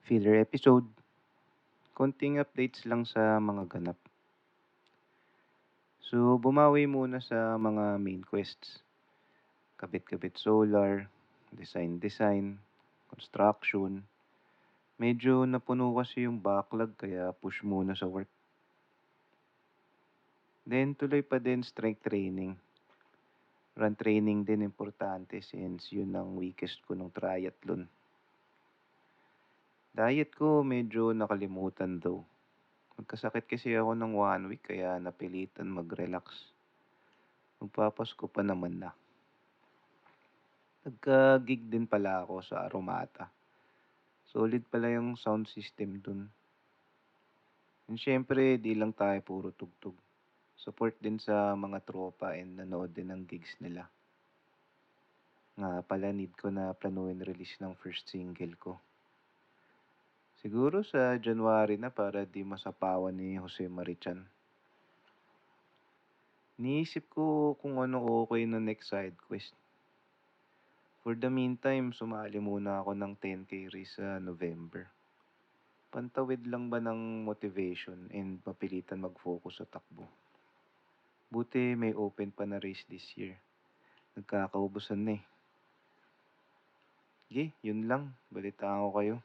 Filler episode, konting updates lang sa mga ganap. So, bumawi muna sa mga main quests. Kabit-kabit solar, design-design, construction. Medyo napuno kasi yung backlog kaya push muna sa work. Then tuloy pa din strength training. Run training din importante since yun ang weakest ko nung triathlon. Diet ko medyo nakalimutan daw. Nagkasakit kasi ako ng 1 week kaya napilitan mag-relax. Magpapasko pa naman na. Nagka-gig din pala ako sa Aromata. Solid pala yung sound system dun. And syempre, di lang tayo puro tugtog. Support din sa mga tropa and nanood din ng gigs nila. Nga pala need ko na planuin release ng first single ko. Siguro sa January na para di masapawan ni Jose Marichan. Niisip ko kung ano okay na next side quest. For the meantime, sumali muna ako ng 10K race sa November. Pantawid lang ba ng motivation and mapilitan mag-focus sa takbo? Buti may open pa na race this year. Nagkakaubusan na eh. Sige, yun lang. Balitaan ko kayo.